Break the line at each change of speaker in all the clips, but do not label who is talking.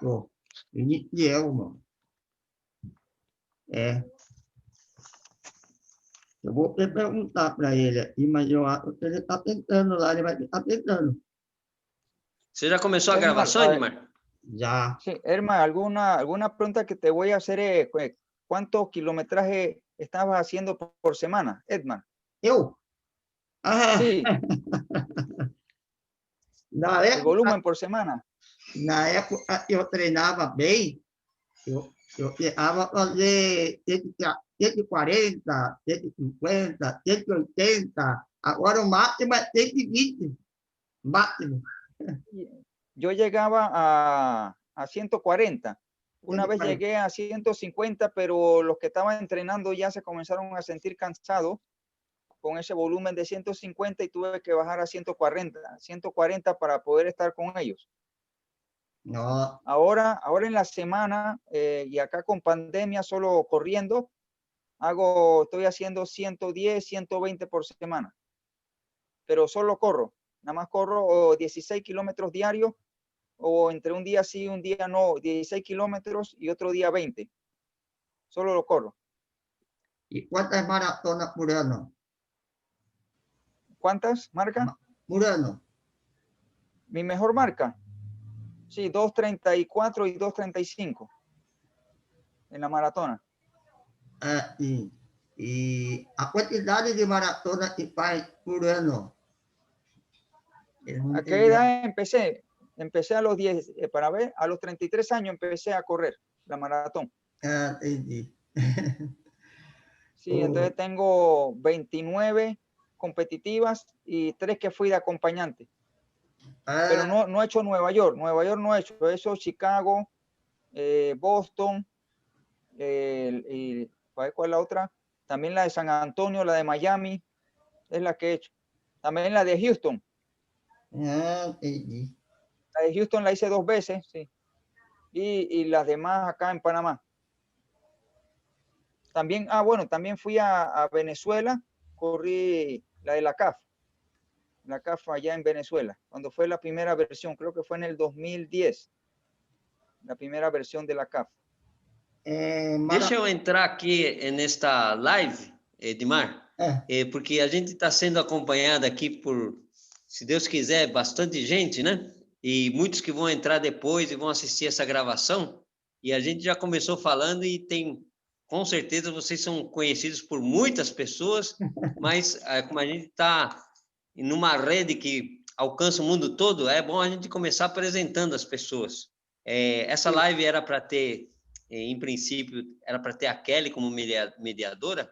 Pô, inicial, mano. Eu vou perguntar para ele aqui, mas eu acho que ele está tentando lá, ele vai estar tentando.
¿Se ya comenzó a grabación, Edmar?
Ya.
Sí, Herman, alguna pregunta que te voy a hacer es, ¿cuánto kilometraje estabas haciendo por semana, Edmar?
Eu? Ah,
Sí,
na
el
época,
volumen por semana.
na época eu treinava bem, eu chegava a fazer 140, 150, 180. Agora o máximo é 120. Máximo.
Yo llegaba a 140. Una vez
140.
llegué a 150, pero los que estaban entrenando ya se comenzaron a sentir cansados con ese volumen de 150 y tuve que bajar a 140 para poder estar con ellos.
No.
Ahora en la semana y acá con pandemia solo corriendo, estoy haciendo 110, 120 por semana, pero solo corro, nada más corro 16 kilómetros diarios o entre un día sí, un día no, 16 kilómetros y otro día 20. Solo lo corro.
¿Y cuántas maratonas por ano?
¿Cuántas marca?
Por ano.
Mi mejor marca. Sí, 2:34 y 2:35 en la maratona.
E a quantidade de maratonas que faz por ano?
¿A qué edad empecé? Empecé a los 10, para ver, a los 33 años empecé a correr la maratón.
Entendi.
Sí, entonces tengo 29 competitivas y 3 que fui de acompañante. Pero no he hecho Nueva York no he hecho Chicago, Boston, y ¿cuál es la otra? También la de San Antonio, la de Miami, es la que he hecho. También la de Houston.
Entendi.
La de Houston la hice 2 veces, sí. Y las demás acá en Panamá. También, bueno, también fui a Venezuela, corrí la de la CAF allá en Venezuela, cuando fue la primera versión, creo que fue en el 2010, la primera versión de la CAF.
Deixa eu entrar aqui nesta live, Edmar, porque a gente está sendo acompanhado aqui por, se Deus quiser, bastante gente, né? E muitos que vão entrar depois e vão assistir essa gravação. E a gente já começou falando e tem, com certeza, vocês são conhecidos por muitas pessoas, mas como a gente está numa rede que alcança o mundo todo, é bom a gente começar apresentando as pessoas. Essa live era para ter, em princípio, era para ter a Kelly como mediadora.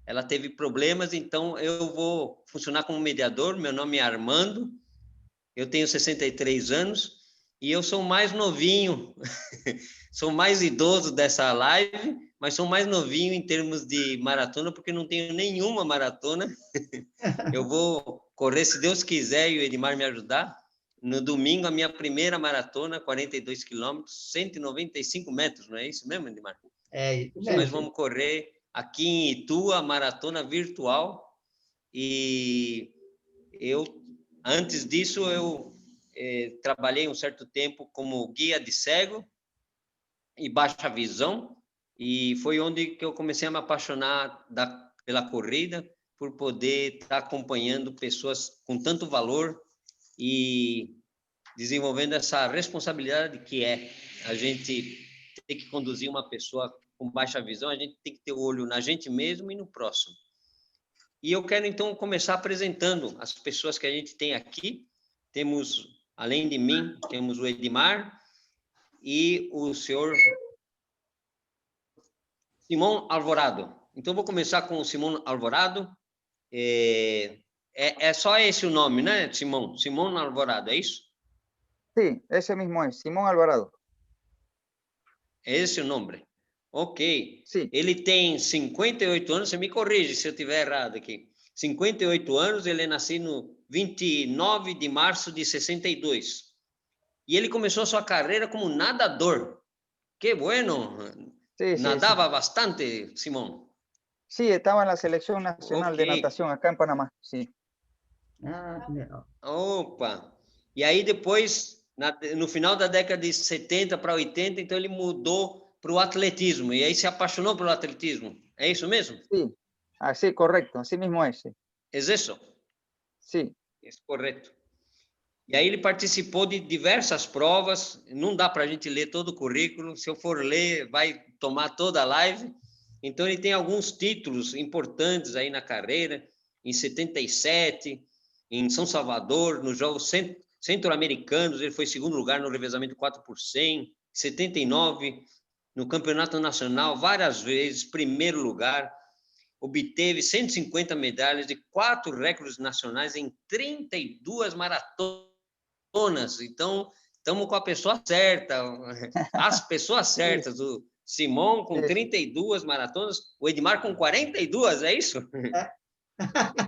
Ela teve problemas, então eu vou funcionar como mediador. Meu nome é Armando, eu tenho 63 anos e eu sou mais novinho, sou mais idoso dessa live, mas sou mais novinho em termos de maratona, porque não tenho nenhuma maratona. Eu vou correr, se Deus quiser e o Edmar me ajudar, no domingo a minha primeira maratona, 42 quilômetros, 195 metros, não é isso mesmo, Edmar?
É isso mesmo.
Nós vamos correr aqui em Itu, a maratona virtual, e antes disso, eu trabalhei um certo tempo como guia de cego e baixa visão, e foi onde que eu comecei a me apaixonar pela corrida, por poder estar acompanhando pessoas com tanto valor e desenvolvendo essa responsabilidade que é a gente ter que conduzir uma pessoa com baixa visão, a gente tem que ter o olho na gente mesmo e no próximo. E eu quero, então, começar apresentando as pessoas que a gente tem aqui. Temos, além de mim, temos o Edmar e o senhor Simão Alvorado. Então, vou começar com o Simão Alvorado. É só esse o nome, né, Simão? Simão Alvorado, é isso?
Sí, ese mismo es, Simón Alvarado.
É esse o nome? Ok.
Sim.
Ele tem 58 anos, você me corrige se eu estiver errado aqui. 58 anos, ele nasceu no 29 de março de 62. E ele começou a sua carreira como nadador. Que bueno!
Sí,
Nadava
sí.
bastante, Simón.
Sí, estaba en la selección nacional de natación acá en Panamá, sí.
Legal.
Opa! E aí depois, no final da década de 70 para 80, então ele mudou para o atletismo, e aí se apaixonou pelo atletismo. É isso mesmo?
Sí, así, correcto, así mismo es.
É isso?
Sí.
É correto. E aí ele participou de diversas provas, não dá para a gente ler todo o currículo, se eu for ler, vai tomar toda a live. Então ele tem alguns títulos importantes aí na carreira, em 77, em São Salvador, nos Jogos Centro-Americanos, ele foi segundo lugar no revezamento 4x100, 79, no Campeonato Nacional, várias vezes, primeiro lugar, obteve 150 medalhas de 4 recordes nacionais em 32 maratonas. Então, estamos com a pessoa certa, as pessoas certas. O Simão com 32 maratonas, o Edmar com 42, é isso?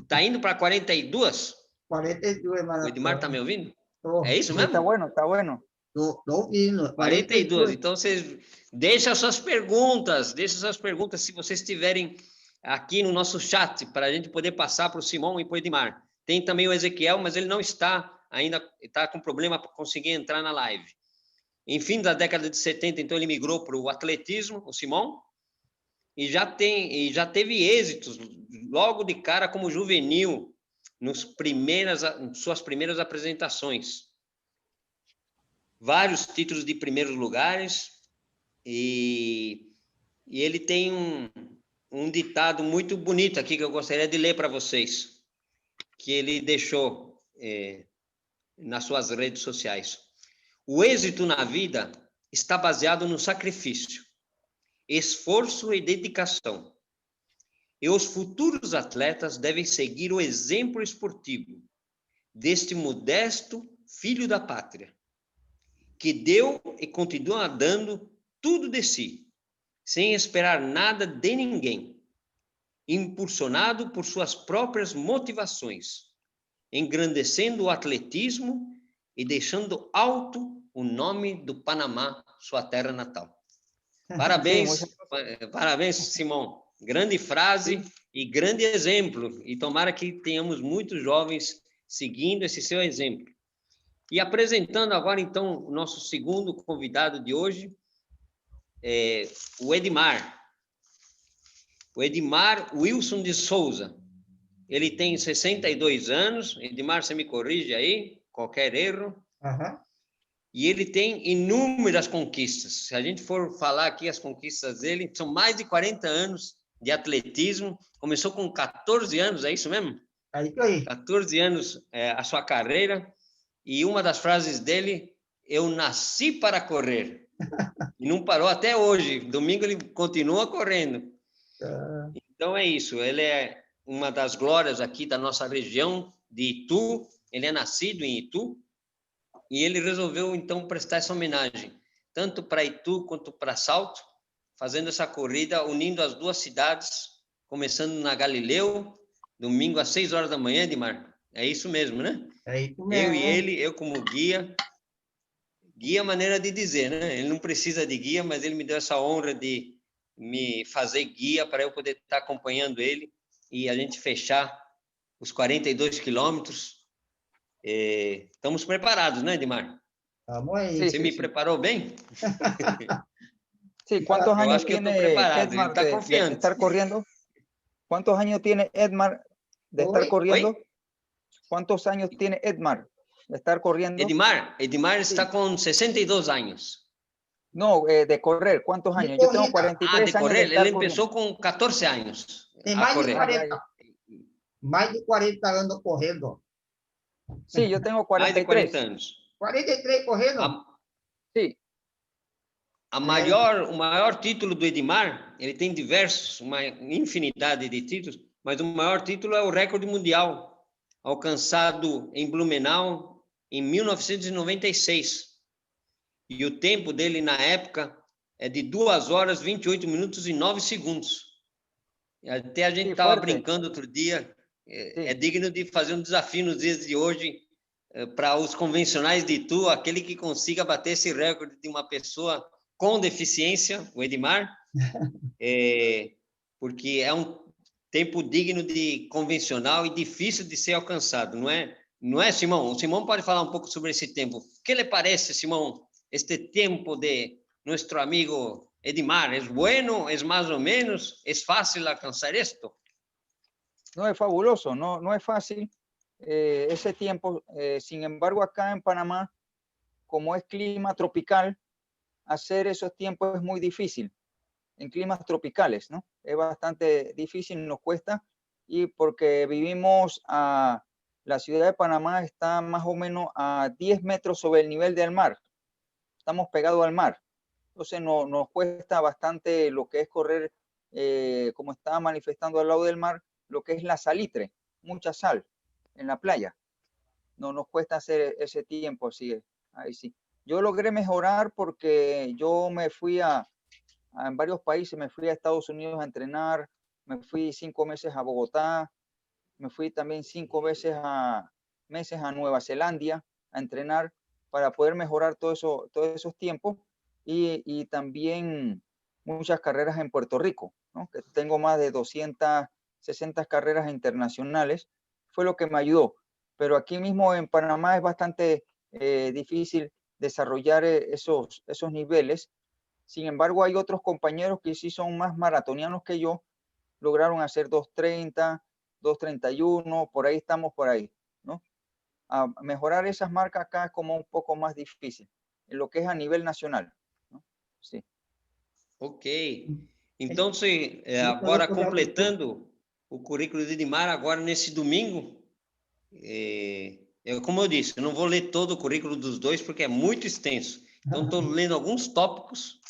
Está indo para 42?
42 maratonas.
O Edmar está me ouvindo?
Tô.
É isso mesmo?
Está bueno, está bueno.
Tô ouvindo.
42. Então, vocês deixem suas perguntas, se vocês tiverem aqui no nosso chat, para a gente poder passar para o Simão e para o Edmar. Tem também o Ezequiel, mas ele não está ainda, está com problema para conseguir entrar na live. Em fim da década de 70, então, ele migrou para o atletismo, o Simão, e já teve êxitos logo de cara como juvenil, suas primeiras apresentações. Vários títulos de primeiros lugares, e ele tem um ditado muito bonito aqui que eu gostaria de ler para vocês, que ele deixou nas suas redes sociais. O êxito na vida está baseado no sacrifício, esforço e dedicação. E os futuros atletas devem seguir o exemplo esportivo deste modesto filho da pátria, que deu e continua dando tudo de si, sem esperar nada de ninguém, impulsionado por suas próprias motivações, engrandecendo o atletismo e deixando alto o nome do Panamá, sua terra natal. Parabéns, parabéns, Simão. Grande frase e grande exemplo. E tomara que tenhamos muitos jovens seguindo esse seu exemplo. E apresentando agora, então, o nosso segundo convidado de hoje, o Edmar. O Edmar Wilson de Souza. Ele tem 62 anos. Edmar, você me corrige aí, qualquer erro.
Uhum.
E ele tem inúmeras conquistas. Se a gente for falar aqui as conquistas dele, são mais de 40 anos de atletismo. Começou com 14 anos, é isso mesmo?
É isso aí.
14 anos a sua carreira. E uma das frases dele, eu nasci para correr. E não parou até hoje. Domingo ele continua correndo. Então é isso. Ele é uma das glórias aqui da nossa região de Itu. Ele é nascido em Itu. E ele resolveu, então, prestar essa homenagem, tanto para Itu quanto para Salto, fazendo essa corrida, unindo as duas cidades, começando na Galileu, domingo às 6 horas da manhã, Edmar. É isso mesmo, né?
É isso mesmo.
Eu e ele, eu como guia. Guia é maneira de dizer, né? Ele não precisa de guia, mas ele me deu essa honra de me fazer guia para eu poder estar acompanhando ele e a gente fechar os 42 quilômetros. Estamos preparados, né, Edmar?
Estamos aí.
Você me preparou bem?
Sí, ¿cuántos años tiene
Edmar
de estar corriendo? ¿Cuántos años tiene Edmar de estar corriendo? ¿Cuántos años tiene Edmar de estar corriendo?
Edmar está con 62 años.
No, de correr, ¿cuántos años? Yo tengo 43
de correr.
años de estar
Él empezó con 14 años
a correr.
Más
de 40 años corriendo.
Sí, yo tengo 43.
Mais de 40 anos.
43 correndo?
Sí.
O maior título do Edmar, ele tem diversos, uma infinidade de títulos, mas o maior título é o recorde mundial, alcançado em Blumenau em 1996. E o tempo dele na época é de 2 horas, 28 minutos e 9 segundos. Até a gente estava brincando outro dia, é digno de fazer um desafio nos dias de hoje para os convencionais de Itu, aquele que consiga bater esse recorde de uma pessoa com deficiência, o Edmar, porque é um tempo digno de convencional e difícil de ser alcançado, não Não é, Simão? O Simão pode falar um pouco sobre esse tempo. O que lhe parece, Simão, este tempo de nosso amigo Edimar? ¿É bueno? ¿É mais ou menos? ¿É fácil alcançar esto?
No, es fabuloso, no es fácil ese tiempo. Sin embargo, acá en Panamá, como es clima tropical, hacer esos tiempos es muy difícil. En climas tropicales, ¿no? Es bastante difícil, nos cuesta, y porque vivimos la ciudad de Panamá está más o menos a 10 metros sobre el nivel del mar. Estamos pegados al mar. Entonces nos cuesta bastante lo que es correr, como estaba manifestando al lado del mar, lo que es la salitre, mucha sal en la playa. No nos cuesta hacer ese tiempo así, ahí sí. Yo logré mejorar porque yo me fui en varios países, me fui a Estados Unidos a entrenar, me fui 5 meses a Bogotá, me fui también 5 meses a Nueva Zelanda a entrenar para poder mejorar todos esos tiempos y también muchas carreras en Puerto Rico, ¿no? Que tengo más de 260 carreras internacionales, fue lo que me ayudó. Pero aquí mismo en Panamá es bastante difícil desarrollar esos niveles. Sin embargo, hay otros compañeros que sí son más maratonianos que yo, lograron hacer 2:30, 2:31, por ahí estamos por ahí, ¿no? A mejorar esas marcas acá es como un poco más difícil, en lo que es a nivel nacional, ¿no? Sí.
Ok. Então, agora completando o currículo de Edimar, agora nesse domingo, como eu disse, eu não vou ler todo o currículo dos dois, porque é muito extenso. Então, estou lendo alguns tópicos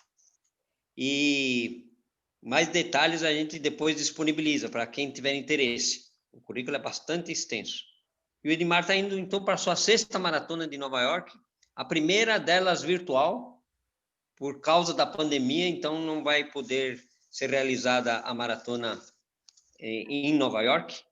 e mais detalhes a gente depois disponibiliza para quem tiver interesse. O currículo é bastante extenso. E o Edimar está indo, então, para a sua 6ª maratona de Nova York, a primeira delas virtual, por causa da pandemia, então não vai poder ser realizada a maratona em Nova York.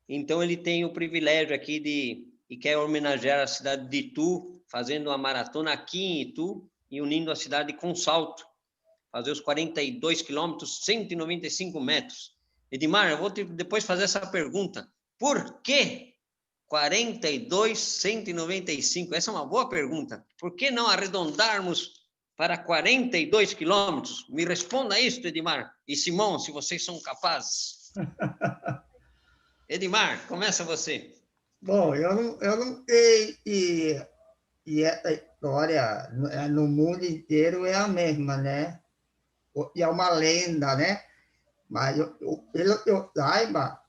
Então, ele tem o privilégio aqui e quer homenagear a cidade de Itu, fazendo uma maratona aqui em Itu e unindo a cidade com Salto, fazer os 42 quilômetros, 195 metros. Edimar, eu vou depois fazer essa pergunta. Por que 42, 195? Essa é uma boa pergunta. Por que não arredondarmos para 42 quilômetros? Me responda isso, Edimar. E Simão, se vocês são capazes. Edimar, começa você.
Bom, eu não sei e essa história no mundo inteiro é a mesma, né? E é uma lenda, né? Mas pelo que eu saiba,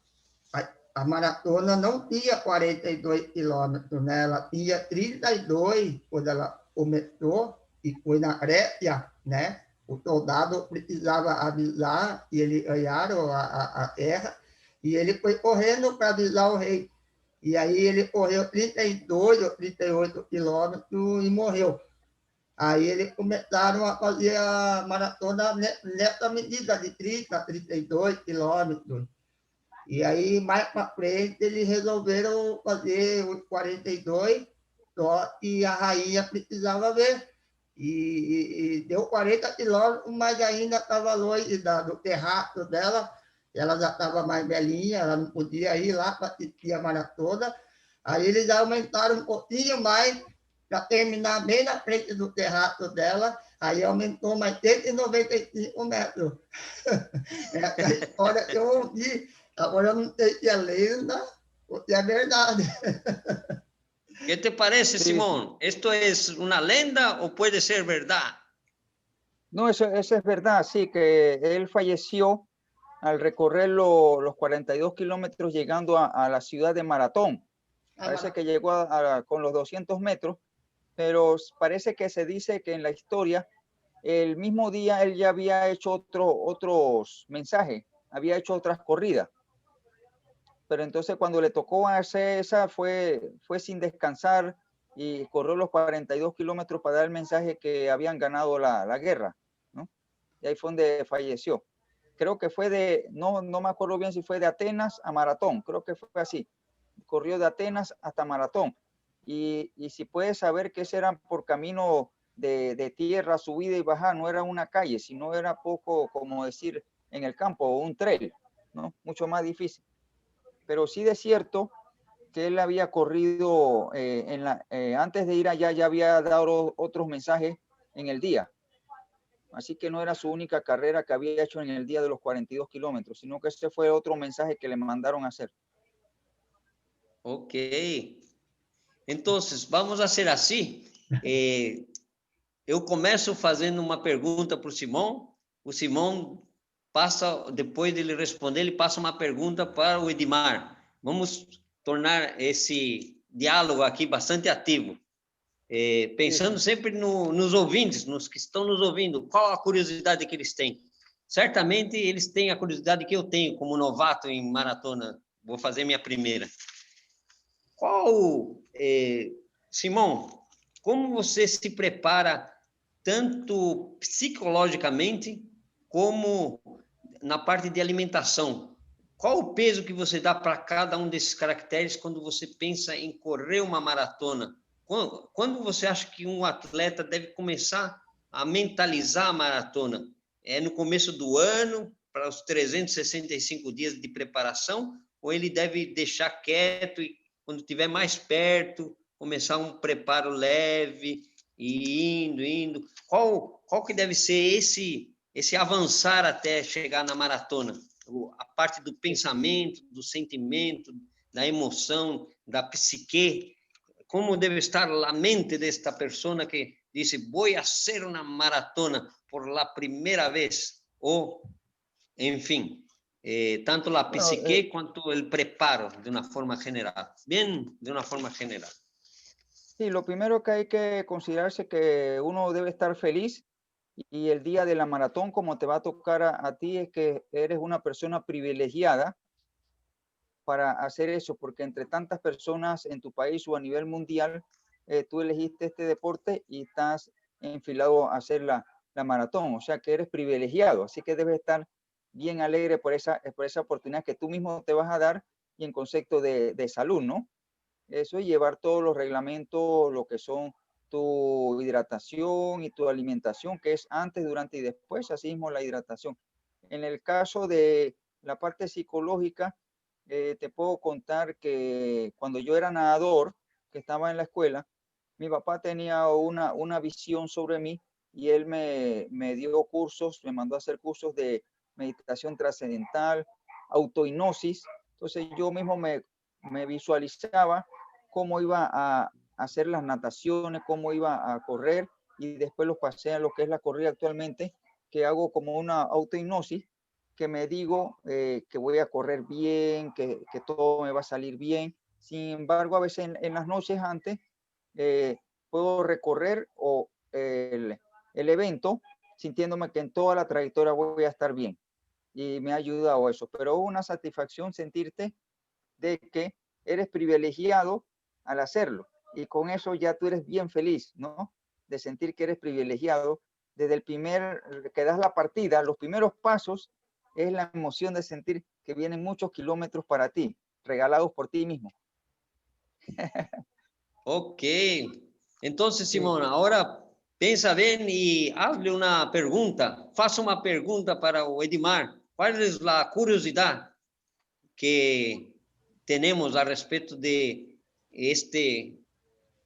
a maratona não tinha 42 quilômetros, né? Ela tinha 32 quando ela começou e foi na Grécia, né? O soldado precisava avisar e eles ganharam a guerra e ele foi correndo para avisar o rei. E aí ele correu 32 ou 38 quilômetros e morreu. Aí eles começaram a fazer a maratona nessa medida de 30, 32 quilômetros. E aí, mais para frente, eles resolveram fazer os 42, só que a rainha precisava ver. E deu 40 quilômetros, mas ainda estava longe do terraço dela. Ela já estava mais velhinha, ela não podia ir lá para assistir a maratona. Aí eles aumentaram um pouquinho mais, para terminar bem na frente do terraço dela, aí aumentou mais 195 metros. Essa história que eu ouvi, agora eu não sei se é lenda ou se é verdade.
¿Qué te parece, sí, Simón? ¿Esto es una lenda o puede ser verdad?
No, eso es verdad, sí, que él falleció al recorrer los 42 kilómetros llegando a la ciudad de Maratón. Parece que llegó con los 200 metros, pero parece que se dice que en la historia, el mismo día él ya había hecho otros mensajes, había hecho otras corridas. Pero entonces cuando le tocó hacer esa fue sin descansar y corrió los 42 kilómetros para dar el mensaje que habían ganado la guerra, ¿no? Y ahí fue donde falleció. Creo que fue no me acuerdo bien si fue de Atenas a Maratón, creo que fue así. Corrió de Atenas hasta Maratón. Y si puedes saber que ese era por camino de tierra, subida y bajada, no era una calle, sino era poco, como decir, en el campo, un trail, ¿no? Mucho más difícil. Pero sí de cierto que él había corrido antes de ir allá, ya había dado otros mensajes en el día. Así que no era su única carrera que había hecho en el día de los 42 kilómetros, sino que ese fue otro mensaje que le mandaron a hacer.
Ok. Entonces, vamos a hacer assim. Eu começo fazendo uma pergunta para o Simão. O Simão passa, depois de ele responder, ele passa uma pergunta para o Edmar. Vamos tornar esse diálogo aqui bastante ativo. Pensando sempre nos ouvintes, nos que estão nos ouvindo, qual a curiosidade que eles têm. Certamente eles têm a curiosidade que eu tenho como novato em maratona. Vou fazer minha primeira. Simão, como você se prepara tanto psicologicamente como na parte de alimentação? Qual o peso que você dá para cada um desses caracteres quando você pensa em correr uma maratona? Quando você acha que um atleta deve começar a mentalizar a maratona? É no começo do ano, para os 365 dias de preparação, ou ele deve deixar quieto e, quando estiver mais perto, começar um preparo leve e indo? Qual que deve ser esse avançar até chegar na maratona? A parte do pensamento, do sentimento, da emoção, da psique. Como deve estar a mente desta pessoa que diz, vou fazer uma maratona por la primeira vez? Ou, enfim, tanto a psique quanto o preparo, de uma forma general. Bien, de uma forma general.
Sí, lo primero que hay que considerarse que uno debe estar feliz y el día de la maratón, como te va a tocar a ti, es que eres una persona privilegiada para hacer eso, porque entre tantas personas en tu país o a nivel mundial, tú elegiste este deporte y estás enfilado a hacer la maratón, o sea que eres privilegiado, así que debes estar bien alegre por esa oportunidad que tú mismo te vas a dar y en concepto de salud, ¿no? Eso es llevar todos los reglamentos, lo que son tu hidratación y tu alimentación, que es antes, durante y después, así mismo la hidratación. En el caso de la parte psicológica, te puedo contar que cuando yo era nadador, que estaba en la escuela, mi papá tenía una visión sobre mí y él me dio cursos, me mandó a hacer cursos de meditación trascendental, autohipnosis. Entonces yo mismo me visualizaba cómo iba a hacer las nataciones, cómo iba a correr y después los pasé a lo que es la corrida actualmente, que hago como una autohipnosis, que me digo que voy a correr bien, que todo me va a salir bien. Sin embargo, a veces en las noches antes puedo recorrer el evento sintiéndome que en toda la trayectoria voy a estar bien. Y me ha ayudado eso. Pero una satisfacción sentirte de que eres privilegiado al hacerlo. Y con eso ya tú eres bien feliz, ¿no? De sentir que eres privilegiado. Desde el primer que das la partida, los primeros pasos, es la emoción de sentir que vienen muchos kilómetros para ti, regalados por ti mismo.
Ok. Entonces, Simón, ahora pensa bem e hazle uma pergunta. Faça uma pergunta para o Edmar. Qual é a curiosidade que temos a respeito de este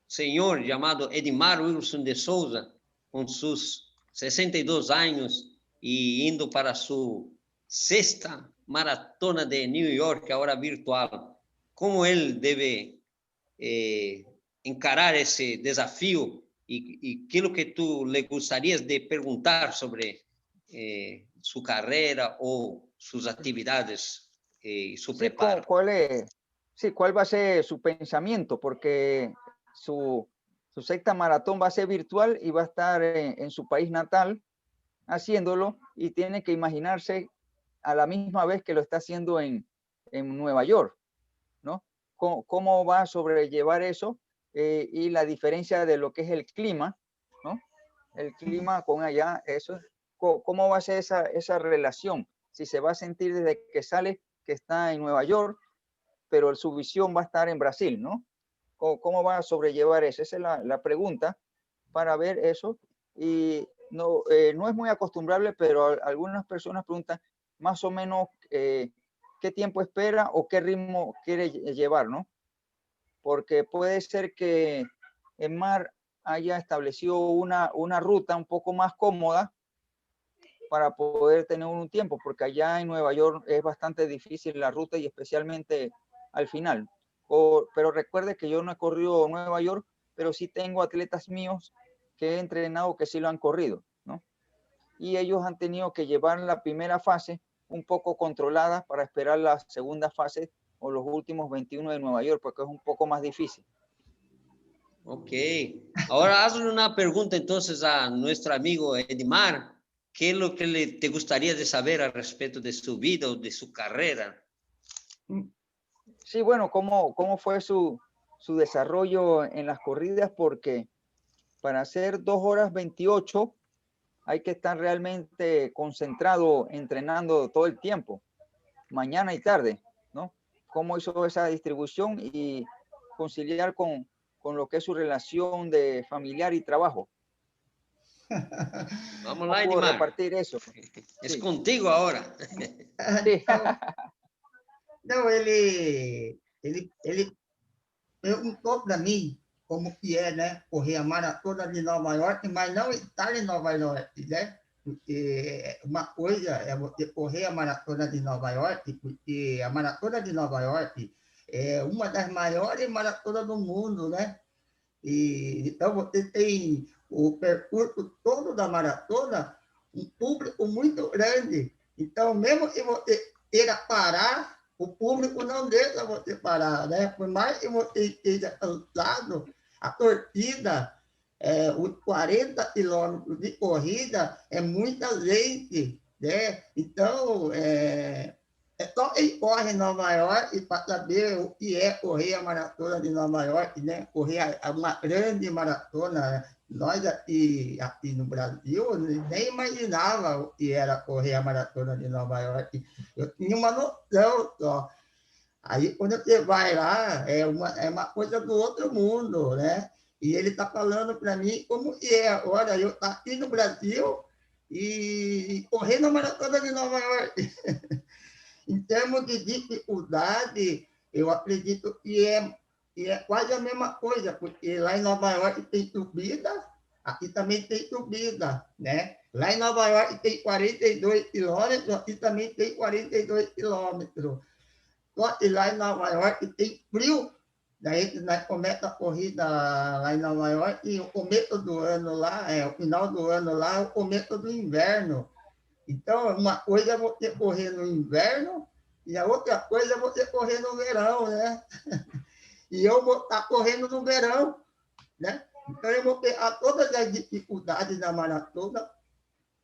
senhor chamado Edmar Wilson de Souza, com seus 62 anos e indo para sua sexta maratona de New York, agora virtual? Como ele deve encarar esse desafio e aquilo que tu le gostarias de perguntar sobre sua carreira ou suas atividades y su preparo?
¿Cuál va a ser su pensamiento? Porque su sexta maratón va a ser virtual y va a estar en su país natal haciéndolo y tiene que imaginarse a la misma vez que lo está haciendo en Nueva York, ¿no? ¿Cómo va a sobrellevar eso? Y la diferencia de lo que es el clima, ¿no? El clima con allá, eso, ¿cómo va a ser esa relación? Si se va a sentir desde que sale que está en Nueva York, pero su visión va a estar en Brasil, ¿no? ¿Cómo va a sobrellevar eso? Esa es la pregunta para ver eso. Y no es muy acostumbrable, pero algunas personas preguntan más o menos qué tiempo espera o qué ritmo quiere llevar, ¿no? porque puede ser que Edmar haya establecido una ruta un poco más cómoda para poder tener un tiempo, porque allá en Nueva York es bastante difícil la ruta y especialmente al final. Pero recuerde que yo no he corrido Nueva York, pero sí tengo atletas míos que he entrenado que sí lo han corrido, ¿no? Y ellos han tenido que llevar la primera fase un poco controlada para esperar la segunda fase o los últimos 21 de Nueva York, porque es un poco más difícil.
Ok. Ahora hazle una pregunta entonces a nuestro amigo Edmar. ¿Qué es lo que te gustaría de saber al respecto de su vida o de su carrera?
Sí, bueno, ¿cómo fue su desarrollo en las corridas? Porque para hacer 2 horas 28 hay que estar realmente concentrado, entrenando todo el tiempo, mañana y tarde, ¿no? ¿Cómo hizo esa distribución y conciliar con lo que es su relación de familiar y trabajo?
Vamos lá,
¿Cómo pudo
Edmar.
repartir eso?
É
Sí.
contigo agora.
Sí.
Não, ele perguntou para mim como que é, né, correr a maratona de Nova York, mas não estar em Nova York, né? Porque uma coisa é você correr a maratona de Nova York, porque a maratona de Nova York é uma das maiores maratonas do mundo, né? E então você tem o percurso todo da maratona, um público muito grande. Então, mesmo que você queira parar, o público não deixa você parar, né? Por mais que você esteja cansado, a torcida, os 40 quilômetros de corrida, é muita gente, né? Então, só quem corre em Nova York para saber o que é correr a maratona de Nova York, né? Correr uma grande maratona. Nós aqui no Brasil nem imaginava o que era correr a maratona de Nova York. Eu tinha uma noção só. Aí, quando você vai lá, é uma coisa do outro mundo, né? E ele está falando para mim como que é. Olha, eu estou aqui no Brasil e correr na maratona de Nova York. Em termos de dificuldade, eu acredito que é quase a mesma coisa, porque lá em Nova York tem subida, aqui também tem subida, né? Lá em Nova York tem 42 quilômetros, aqui também tem 42 quilômetros. Só que lá em Nova York tem frio, daí nós começamos a corrida lá em Nova York, e o começo do ano lá, o final do ano lá, é o começo do inverno. Então, uma coisa é você correr no inverno e a outra coisa é você correr no verão, né? E eu vou estar correndo no verão, né? Então, eu vou pegar todas as dificuldades da maratona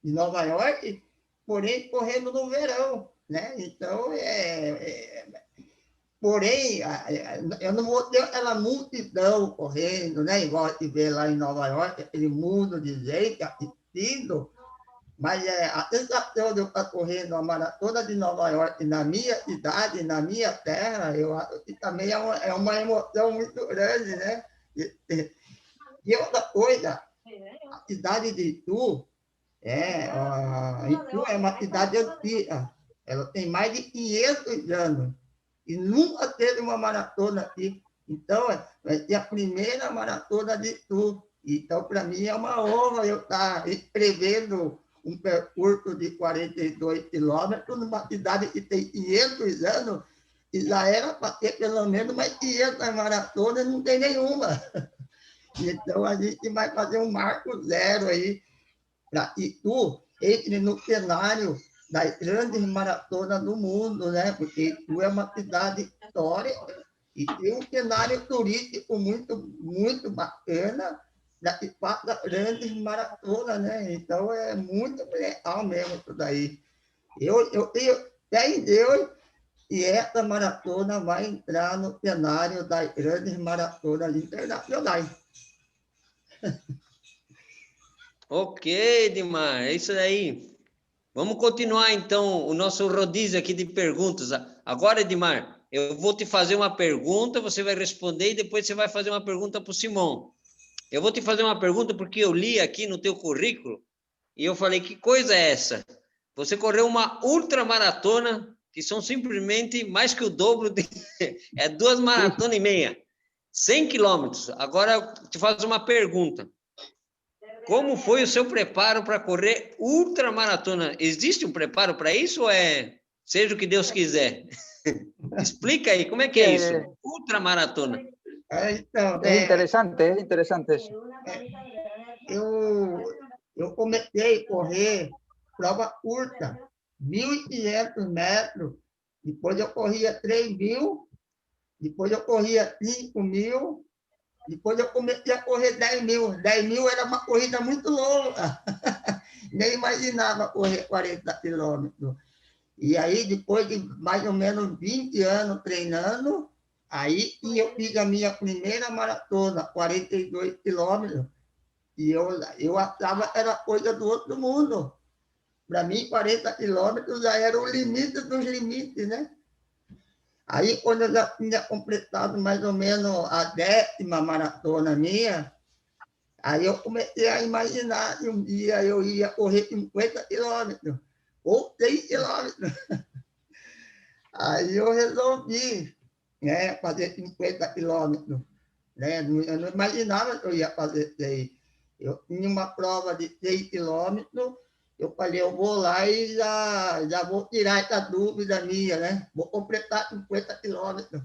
de Nova York, porém, correndo no verão, né? Então, porém, eu não vou ter aquela multidão correndo, né? Igual a gente vê lá em Nova York, aquele mundo de gente assistindo. Mas a sensação de eu estar correndo a maratona de Nova York na minha cidade, na minha terra, eu acho que também é uma emoção muito grande, né? E outra coisa, a cidade de Itu, Itu é uma cidade antiga, ela tem mais de 500 anos, e nunca teve uma maratona aqui. Então, vai ser a primeira maratona de Itu. Então, para mim, é uma honra eu estar escrevendo um percurso de 42 quilômetros numa cidade que tem 500 anos, e já era para ter pelo menos mais 500 maratonas, não tem nenhuma. Então, a gente vai fazer um marco zero aí para Itu, entre no cenário das grandes maratonas do mundo, né? Porque Itu é uma cidade histórica e tem um cenário turístico muito, muito bacana, que passa grandes maratonas, né? Então, é muito legal mesmo isso daí. Eu tenho fé em Deus e essa maratona vai entrar no cenário das grandes maratonas internacionais.
Ok, Edmar, é isso aí. Vamos continuar, então, o nosso rodízio aqui de perguntas. Agora, Edmar, eu vou te fazer uma pergunta, você vai responder e depois você vai fazer uma pergunta para o Simão. Eu vou te fazer uma pergunta porque eu li aqui no teu currículo e eu falei, que coisa é essa? Você correu uma ultramaratona, que são simplesmente mais que o dobro, 2 maratonas e meia. 100 quilômetros. Agora eu te faço uma pergunta. Como foi o seu preparo para correr ultramaratona? Existe um preparo para isso ou é seja o que Deus quiser? Explica aí, como é que é isso? Ultramaratona.
Então,
é interessante isso.
Eu comecei a correr prova curta, 1.500 metros, depois eu corria 3.000, depois eu corria 5.000, depois eu comecei a correr 10.000. 10.000 era uma corrida muito longa, nem imaginava correr 40 quilômetros. E aí, depois de mais ou menos 20 anos treinando, aí eu fiz a minha primeira maratona, 42 quilômetros, e eu achava que era coisa do outro mundo. Para mim, 40 quilômetros já era o limite dos limites, né? Aí, quando eu já tinha completado mais ou menos a 10ª maratona minha, aí eu comecei a imaginar que um dia eu ia correr 50 quilômetros, ou 100 quilômetros. Aí eu resolvi, né, fazer 50 quilômetros. Né? Eu não imaginava que eu ia fazer isso aí. Eu tinha uma prova de 6 quilômetros, eu falei, eu vou lá e já vou tirar essa dúvida minha, né? Vou completar 50 quilômetros.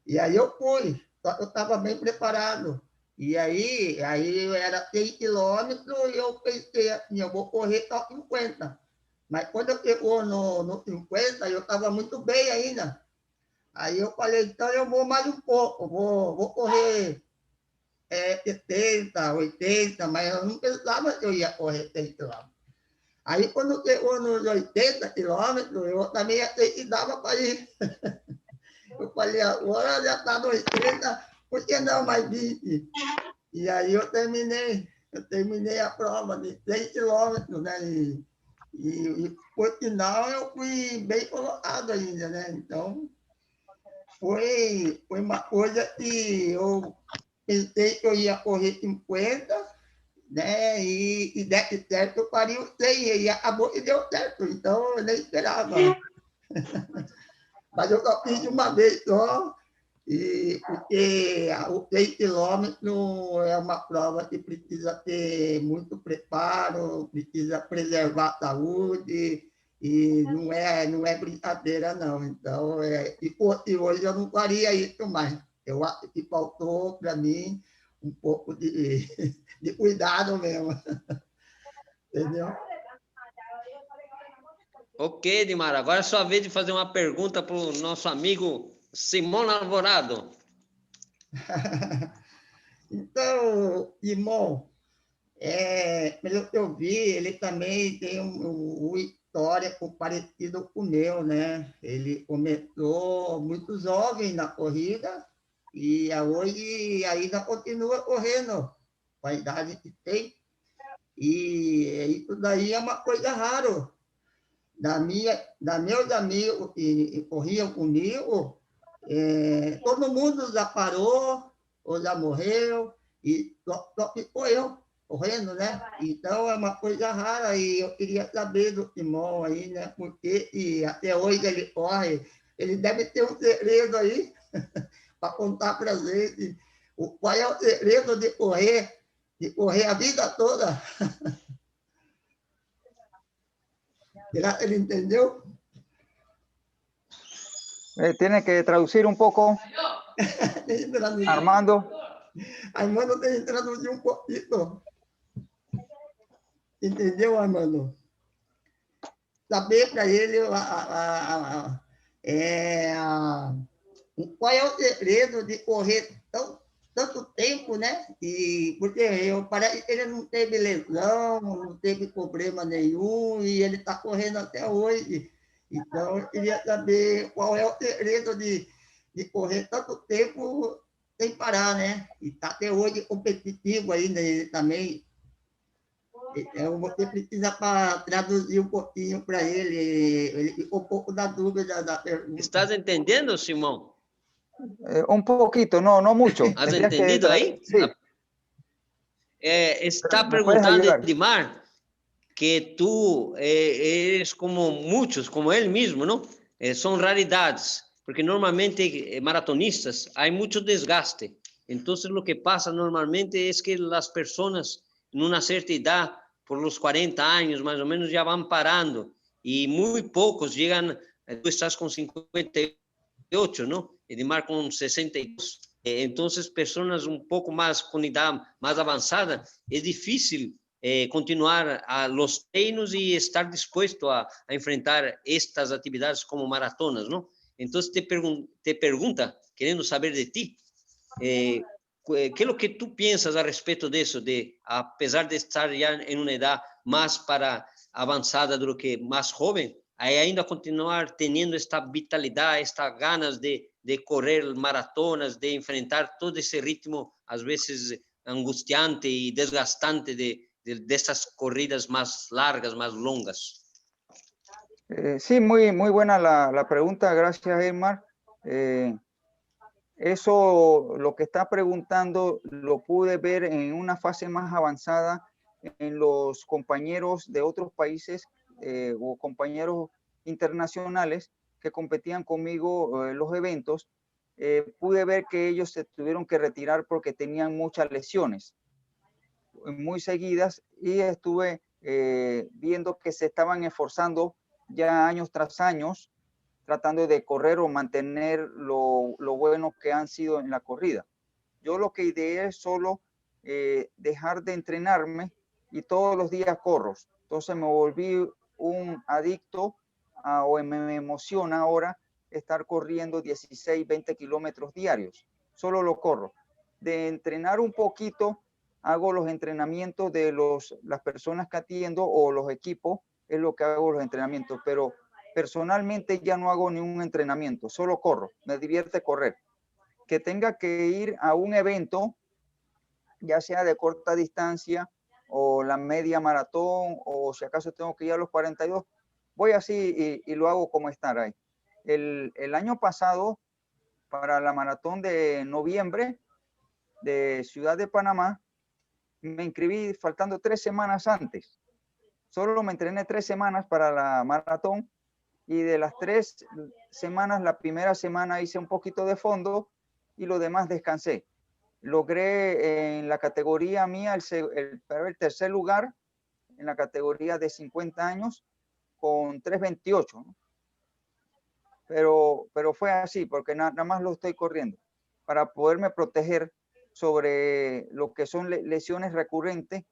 E aí eu fui, só que eu estava bem preparado. E aí era 6 quilômetros e eu pensei assim, eu vou correr só 50. Mas quando eu chegou no 50, eu estava muito bem ainda. Aí eu falei, então eu vou mais um pouco, vou correr 70, 80, mas eu não pensava que eu ia correr 100 quilômetros. Aí quando chegou nos 80 quilômetros, eu também achei que dava para ir. Eu falei, agora já está no 80, por que não mais 20? E aí eu terminei a prova de 100 quilômetros, né? E por final eu fui bem colocado ainda, né? Então, foi uma coisa que eu pensei que eu ia correr 50, né? E desse certo, eu faria o 100, e acabou que deu certo, então eu nem esperava. Mas eu só fiz uma vez só, porque o 100 quilômetros é uma prova que precisa ter muito preparo, precisa preservar a saúde, e não é brincadeira, não. Então, e hoje eu não faria isso mais. Eu acho que faltou para mim um pouco de cuidado mesmo. Entendeu?
Ok, Edmar, agora é sua vez de fazer uma pergunta para o nosso amigo Simão Alvorado.
Então, irmão, pelo que eu vi, ele também tem uma história parecida com o meu, né? Ele começou muito jovem na corrida e hoje ainda continua correndo com a idade que tem. E isso daí é uma coisa rara. Meus amigos que corriam comigo, todo mundo já parou ou já morreu, e só ficou eu correndo, né? Então é uma coisa rara e eu queria saber do Simão aí, né? Porque e até hoje ele corre, ele deve ter um segredo aí para contar para a gente. Qual é o segredo de correr a vida toda? Será que ele entendeu?
Tiene que traducir un poco, Armando.
Armando tem que traduzir um pouquinho. Entendeu, Armando? Saber para ele qual é o segredo de correr tanto tempo, né? Porque parece que ele não teve lesão, não teve problema nenhum, e ele está correndo até hoje. Então, eu queria saber qual é o segredo de correr tanto tempo sem parar, né? E está até hoje competitivo ainda também. Então, você precisa traduzir um pouquinho para ele ficou um pouco da dúvida da pergunta.
Estás entendendo, Simão?
Un poquito, no mucho.
¿Has entendido ahí?
Sí.
Está preguntando Edmar que tú eres como muchos, como él mismo, ¿no? Son raridades. porque normalmente maratonistas hay mucho desgaste. Entonces lo que pasa normalmente es que las personas en una cierta edad, por los 40 años más o menos, ya van parando y muy pocos llegan, tú estás con 58, ¿no? Edimar con 62. Entonces personas un poco más con edad más avanzada, es difícil continuar a los treinos y estar dispuesto a enfrentar estas actividades como maratonas, ¿no? Entonces te pregunta, queriendo saber de ti, ¿qué es lo que tú piensas al respecto de eso? De, a pesar de estar ya en una edad más para avanzada de lo que más joven, hay ainda continuar teniendo esta vitalidad, estas ganas de correr maratonas, de enfrentar todo ese ritmo, a veces angustiante y desgastante de estas corridas más largas, más longas.
Sí, muy buena la pregunta, gracias, Elmar. Eso, lo que está preguntando, lo pude ver en una fase más avanzada en los compañeros de otros países o compañeros internacionales que competían conmigo en los eventos. Pude ver que ellos se tuvieron que retirar porque tenían muchas lesiones muy seguidas y estuve viendo que se estaban esforzando ya años tras años tratando de correr o mantener lo bueno que han sido en la corrida. Yo lo que ideé es solo dejar de entrenarme y todos los días corro. Entonces me volví un adicto o me emociona ahora estar corriendo 16, 20 kilómetros diarios. Solo lo corro. De entrenar un poquito, hago los entrenamientos de las personas que atiendo o los equipos, es lo que hago los entrenamientos, pero personalmente ya no hago ningún entrenamiento, solo corro, me divierte correr. Que tenga que ir a un evento, ya sea de corta distancia o la media maratón, o si acaso tengo que ir a los 42, voy así y lo hago como estar ahí. El año pasado, para la maratón de noviembre de Ciudad de Panamá, me inscribí faltando 3 semanas antes. Solo me entrené 3 semanas para la maratón. Y de las 3 semanas, la primera semana hice un poquito de fondo y lo demás descansé. Logré en la categoría mía el tercer lugar en la categoría de 50 años con 3:28, ¿no? Pero fue así, porque nada más lo estoy corriendo para poderme proteger sobre lo que son lesiones recurrentes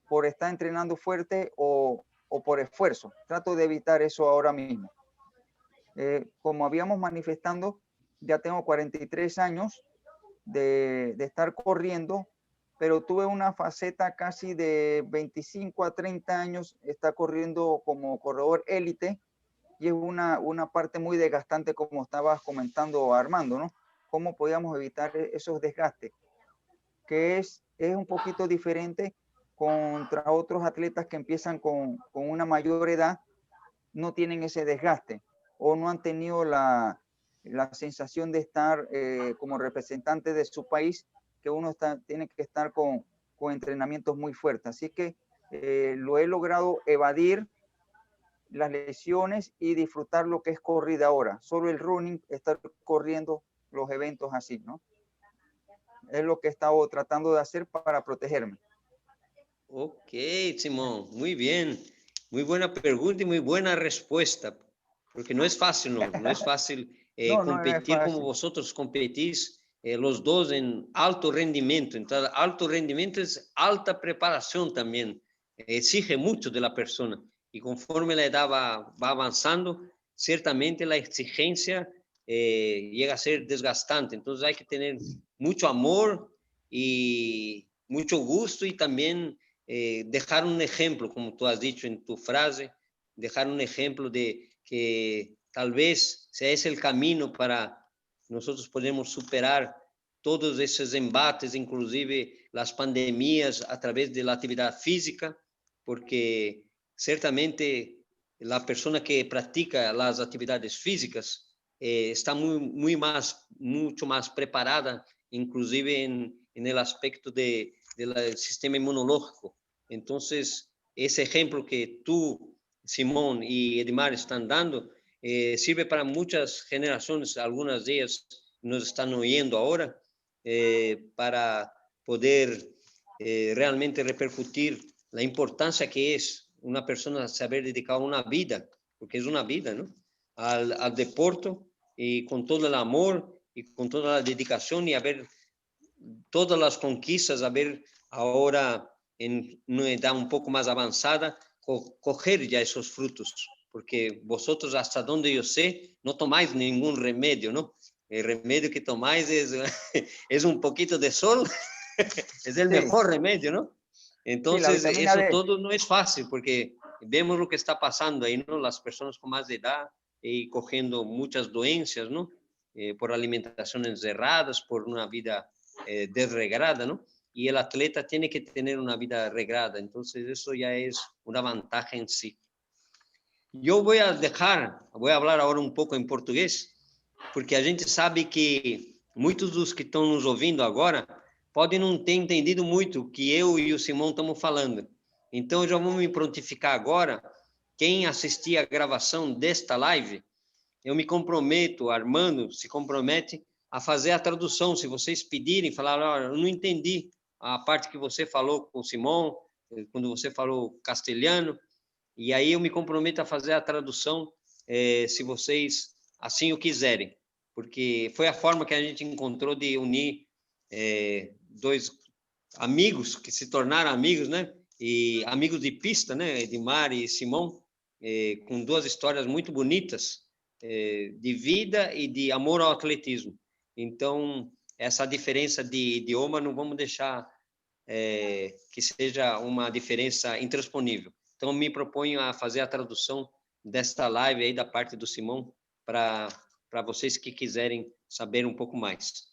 por estar entrenando fuerte o por esfuerzo. Trato de evitar eso ahora mismo. Como habíamos manifestando, ya tengo 43 años de estar corriendo, pero tuve una faceta casi de 25 a 30 años, estar corriendo como corredor élite, y es una parte muy desgastante, como estabas comentando, Armando, ¿no? ¿Cómo podíamos evitar esos desgastes? Que es un poquito diferente contra otros atletas que empiezan con una mayor edad, no tienen ese desgaste o no han tenido la sensación de estar como representante de su país, que uno tiene que estar con entrenamientos muy fuertes. Así que lo he logrado evadir las lesiones y disfrutar lo que es corrida ahora. Solo el running, estar corriendo los eventos así, ¿no? Es lo que he estado tratando de hacer para protegerme.
Ok, Simón, muy bien. Muy buena pregunta y muy buena respuesta, porque no es fácil, no es fácil competir como vosotros competís, los dos en alto rendimiento. Entonces, alto rendimiento es alta preparación también, exige mucho de la persona. Y conforme la edad va avanzando, ciertamente la exigencia llega a ser desgastante. Entonces hay que tener mucho amor y mucho gusto y también dejar un ejemplo, como tú has dicho en tu frase, dejar un ejemplo de que tal vez sea ese el camino para nosotros podemos superar todos esos embates, inclusive las pandemias a través de la actividad física, porque ciertamente la persona que practica las actividades físicas está mucho más preparada, inclusive en el aspecto del sistema inmunológico. Entonces, ese ejemplo que tú, Simón y Edimar están dando sirve para muchas generaciones, algunas de ellas nos están oyendo ahora, para poder realmente repercutir la importancia que es una persona saber dedicar una vida, porque es una vida, ¿no? Al deporte, y con todo el amor y con toda la dedicación, y a ver todas las conquistas, a ver ahora en una edad un poco más avanzada, coger ya esos frutos, porque vosotros, hasta donde yo sé, no tomáis ningún remedio, ¿no? El remedio que tomáis es un poquito de sol, es el mejor remedio, ¿no? Entonces,
sí,
eso
D.
todo no es fácil, porque vemos lo que está pasando ahí, ¿no? Las personas con más edad y cogiendo muchas dolencias, ¿no? Por alimentaciones erradas, por una vida desregrada, ¿no? Y el atleta tiene que tener una vida regrada, entonces eso ya es una ventaja en sí. Eu vou falar agora um pouco em português, porque a gente sabe que muitos dos que estão nos ouvindo agora podem não ter entendido muito o que eu e o Simão estamos falando. Então, eu já vou me prontificar agora. Quem assistir a gravação desta live, eu me comprometo, Armando se compromete a fazer a tradução. Se vocês pedirem, falar, olha, eu não entendi a parte que você falou com o Simão, quando você falou castelhano, e aí eu me comprometo a fazer a tradução, se vocês assim o quiserem, porque foi a forma que a gente encontrou de unir dois amigos que se tornaram amigos, né? E amigos de pista, né? Edmar e Simão, com duas histórias muito bonitas de vida e de amor ao atletismo. Então, essa diferença de idioma não vamos deixar que seja uma diferença intransponível. Então, me proponho a fazer a tradução desta live aí da parte do Simão para vocês que quiserem saber um pouco mais.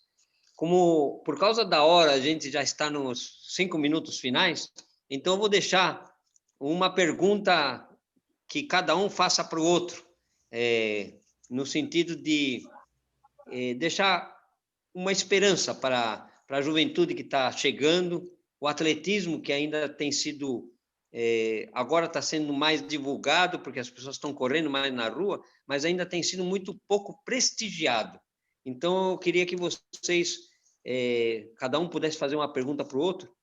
Como, por causa da hora, a gente já está nos 5 minutos finais, então eu vou deixar uma pergunta que cada um faça para o outro, no sentido de deixar uma esperança para a juventude que está chegando, o atletismo que ainda tem sido... agora está sendo mais divulgado, porque as pessoas estão correndo mais na rua, mas ainda tem sido muito pouco prestigiado. Então, eu queria que vocês, cada um pudesse fazer uma pergunta para o outro,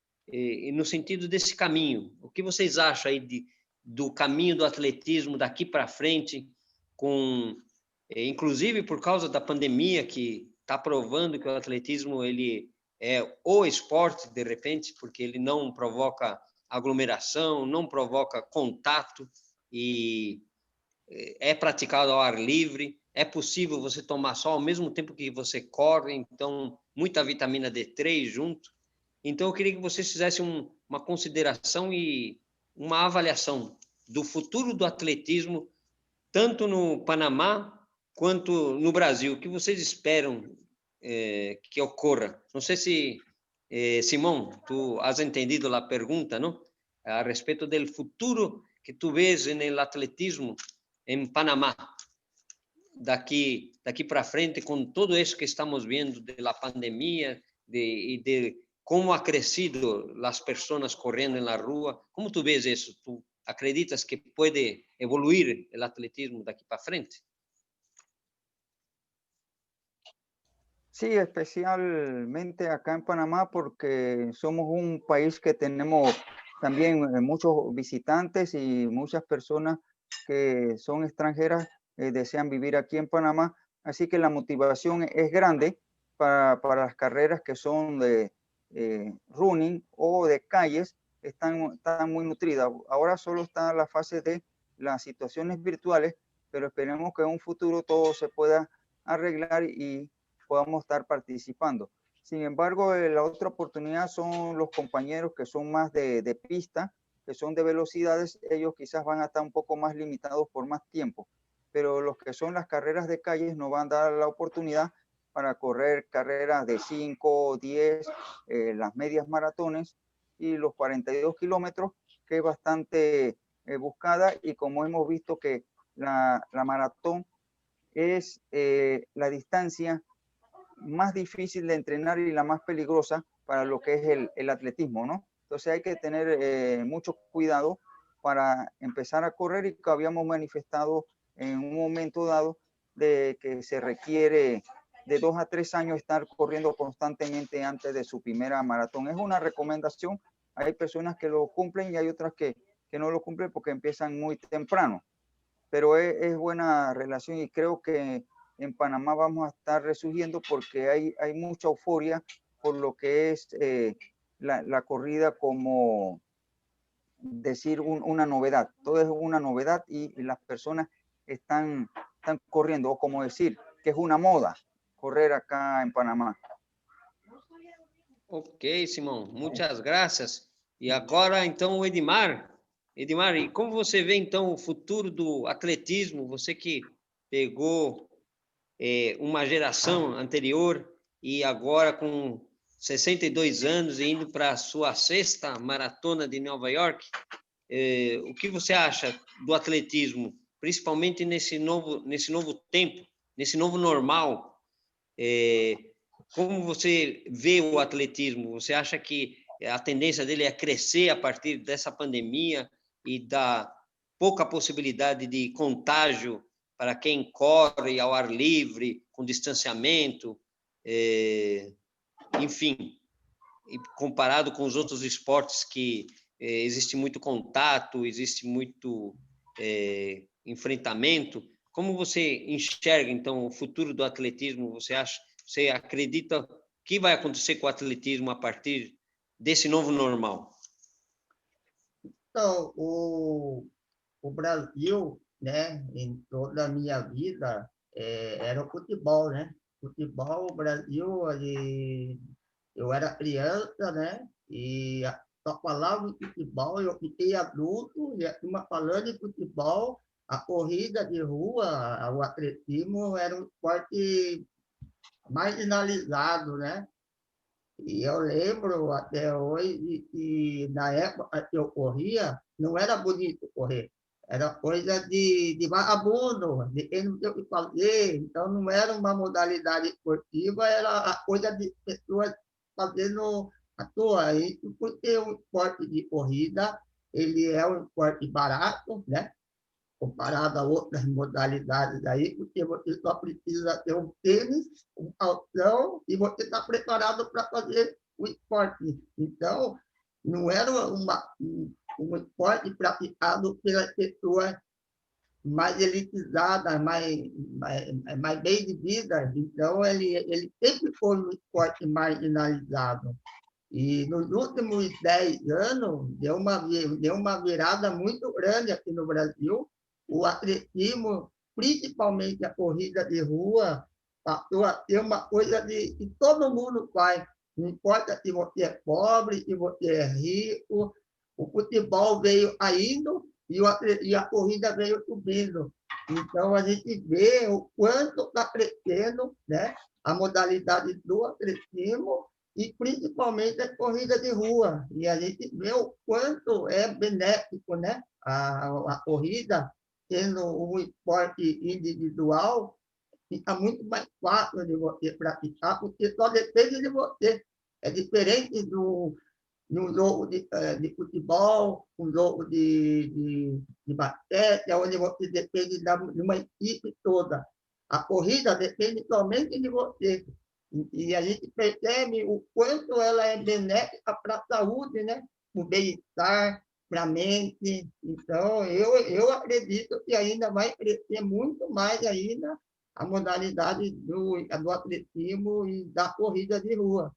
no sentido desse caminho. O que vocês acham aí do caminho do atletismo daqui para frente, inclusive por causa da pandemia, que está provando que o atletismo ele é o esporte, de repente, porque ele não provoca aglomeração, não provoca contato e é praticado ao ar livre, é possível você tomar sol ao mesmo tempo que você corre, então muita vitamina D3 junto. Então eu queria que vocês fizessem uma consideração e uma avaliação do futuro do atletismo, tanto no Panamá quanto no Brasil. O que vocês esperam que ocorra? Não sei se Simão, tú has entendido la pregunta, ¿no? A respecto del futuro que tú ves en el atletismo en Panamá, de aquí para frente, con todo eso que estamos viendo de la pandemia y de cómo ha crecido las personas corriendo en la rúa. ¿Cómo tú ves eso? ¿Tú acreditas que puede evoluir el atletismo de aquí para frente?
Sí, especialmente acá en Panamá, porque somos un país que tenemos también muchos visitantes y muchas personas que son extranjeras desean vivir aquí en Panamá. Así que la motivación es grande para las carreras que son de running o de calles, están muy nutridas. Ahora solo está la fase de las situaciones virtuales, pero esperemos que en un futuro todo se pueda arreglar y podamos estar participando. Sin embargo, la otra oportunidad son los compañeros que son más de pista, que son de velocidades. Ellos quizás van a estar un poco más limitados por más tiempo, pero los que son las carreras de calles nos van a dar la oportunidad para correr carreras de 5, 10, las medias maratones y los 42 kilómetros, que es bastante buscada, y como hemos visto que la maratón es la distancia más difícil de entrenar y la más peligrosa para lo que es el atletismo, ¿no? Entonces hay que tener mucho cuidado para empezar a correr, y que habíamos manifestado en un momento dado de que se requiere de 2 a 3 años estar corriendo constantemente antes de su primera maratón. Es una recomendación. Hay personas que lo cumplen y hay otras que no lo cumplen porque empiezan muy temprano. Pero es buena relación y creo que en Panamá vamos a estar resurgiendo porque hay mucha euforia por lo que es la corrida, como decir una novedad. Todo es una novedad y las personas están corriendo, o como decir que es una moda correr acá en Panamá.
Ok, Simão, muitas graças. E agora, então, o Edmar. Edmar, e como você vê, então, o futuro do atletismo? Você que pegou uma geração anterior e agora com 62 anos e indo para a sua 6ª maratona de Nova York, o que você acha do atletismo, principalmente nesse novo tempo, nesse novo normal? Como você vê o atletismo? Você acha que a tendência dele é crescer a partir dessa pandemia e da pouca possibilidade de contágio para quem corre ao ar livre, com distanciamento, enfim, comparado com os outros esportes que existe muito contato, existe muito enfrentamento? Como você enxerga, então, o futuro do atletismo? Você acredita que vai acontecer com o atletismo a partir desse novo normal?
Então, o Brasil, né, em toda a minha vida, era o futebol, né? Futebol, o Brasil, eu era criança, né? E só falava de futebol, eu fiquei adulto, e a turma falando de futebol, a corrida de rua, o atletismo era um esporte marginalizado, né? E eu lembro até hoje que na época que eu corria, não era bonito correr. Era coisa de vagabundo, de quem não tem o que fazer. Então, não era uma modalidade esportiva, era a coisa de pessoas fazendo à toa. Isso porque o esporte de corrida, ele é um esporte barato, né? Comparado a outras modalidades aí, porque você só precisa ter um tênis, um calção, e você está preparado para fazer o esporte. Então, não era um esporte praticado pelas pessoas mais elitizadas, mais bem de vida. Então, ele sempre foi um esporte marginalizado. E nos últimos 10 anos, deu uma virada muito grande aqui no Brasil. O atletismo, principalmente a corrida de rua, passou a ter uma coisa que todo mundo faz. Não importa se você é pobre, se você é rico, o futebol veio caindo e a corrida veio subindo. Então, a gente vê o quanto está crescendo, né, a modalidade do atletismo, e principalmente a corrida de rua. E a gente vê o quanto é benéfico, né, a corrida, sendo um esporte individual, fica muito mais fácil de você praticar, porque só depende de você. É diferente de um jogo de futebol, um jogo de basquete, onde você depende de uma equipe toda. A corrida depende somente de você. E a gente percebe o quanto ela é benéfica para a saúde, né? O bem-estar, para a mente. Então, eu acredito que ainda vai crescer muito mais ainda a modalidade do atletismo e da corrida de rua.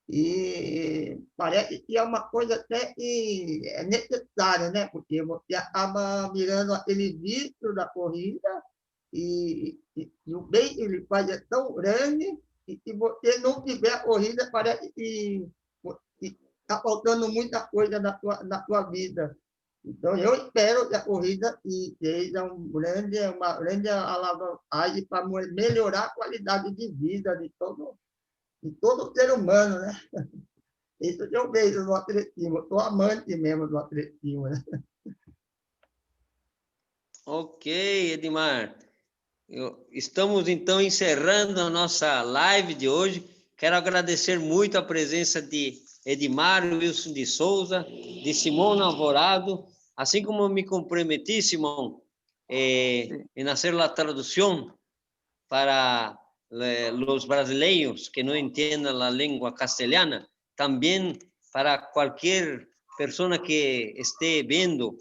E parece que é uma coisa até que é necessária, né? Porque você acaba mirando aquele vício da corrida e o bem que ele faz é tão grande, e se você não tiver a corrida, parece que está faltando muita coisa na tua vida. Então, eu espero que a corrida seja uma grande alavancagem para melhorar a qualidade de vida de todo ser humano, né? Isso eu vejo no atletismo. Eu sou amante mesmo do atletismo, né?
Ok, Edmar. Estamos, então, encerrando a nossa live de hoje. Quero agradecer muito a presença de Edmar Wilson de Souza, de Simão Alvorado, assim como eu me comprometi, Simão, en hacer la traducción para los brasileños que no entiendan la lengua castellana, también para cualquier persona que esté viendo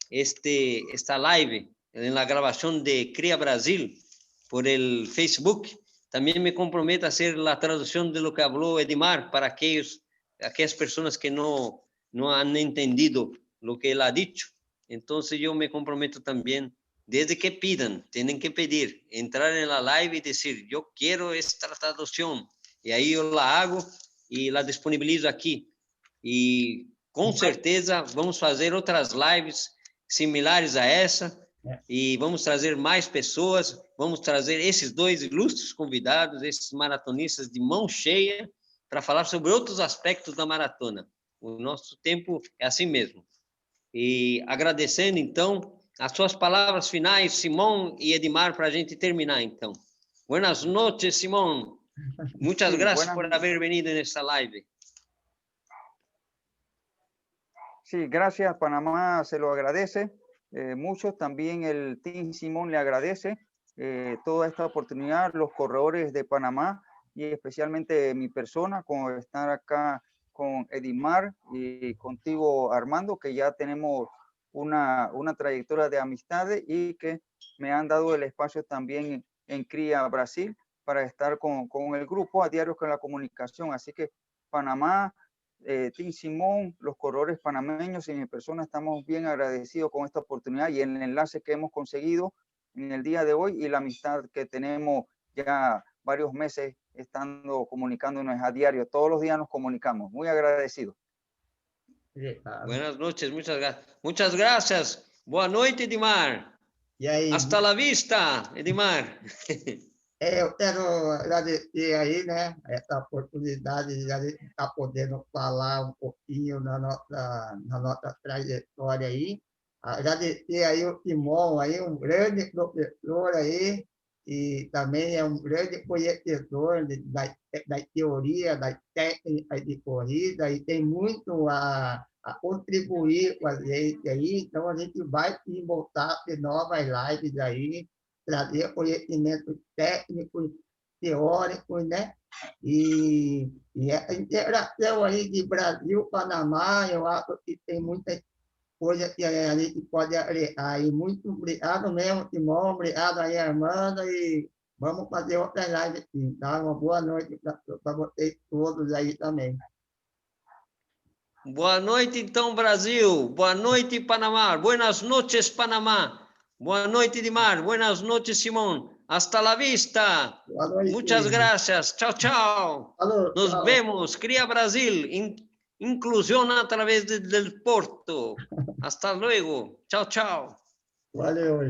esta live en la grabación de Cría Brasil por el Facebook. También me comprometo a hacer la traducción de lo que habló Edimar para aquellas personas que no han entendido lo que él ha dicho. Entonces yo me comprometo también, desde que pidan, tienen que pedir, entrar en la live y decir, yo quiero esta traducción. Y ahí yo la hago y la disponibilizo aquí. Y com certeza vamos fazer outras lives similares a essa e vamos trazer mais pessoas, vamos trazer esses dois ilustres convidados, esses maratonistas de mão cheia, para falar sobre outros aspectos da maratona. O nosso tempo é assim mesmo. E agradecendo, então, as suas palavras finais, Simón e Edimar, para a gente terminar, então. Buenas noches, Simón. Muchas gracias por haber venido en esta live.
Sí, gracias. Panamá se lo agradece mucho. También el Team Simón le agradece toda esta oportunidad, los corredores de Panamá y especialmente mi persona, con estar acá con Edimar y contigo, Armando, que ya tenemos una trayectoria de amistades y que me han dado el espacio también en Cría Brasil para estar con el grupo a diario con la comunicación. Así que Panamá, Team Simón, los corredores panameños y mi persona estamos bien agradecidos con esta oportunidad y el enlace que hemos conseguido en el día de hoy y la amistad que tenemos ya varios meses estando comunicándonos a diario. Todos los días nos comunicamos. Muy agradecidos.
Buenas noches, muchas gracias. Boa noite, Edimar. Hasta la vista, Edimar.
Eu quero agradecer aí, né, essa oportunidade de estar podendo falar um pouquinho na nossa trajetória aí. Agradecer aí o Simón, aí, um grande professor aí, e também é um grande conhecedor da teoria, das técnicas de corrida, e tem muito a contribuir com a gente aí. Então, a gente vai voltar de novas lives aí, trazer conhecimentos técnicos, teóricos, né? E a interação aí de Brasil, Panamá, eu acho que tem muitas coisas que a gente pode agregar. E muito obrigado mesmo, Simón, obrigado aí, Armando, e vamos fazer outras lives aqui, tá? Uma boa noite para vocês todos aí também.
Boa noite, então, Brasil. Boa noite, Panamá. Buenas noches, Panamá. Boa noite, Edimar. Buenas noches, Simón. Hasta la vista. Muchas gracias. Chao, chao. Nos vemos. Cría Brasil. Inclusión a través del Porto. Hasta luego. Chao, chao.
Valeu.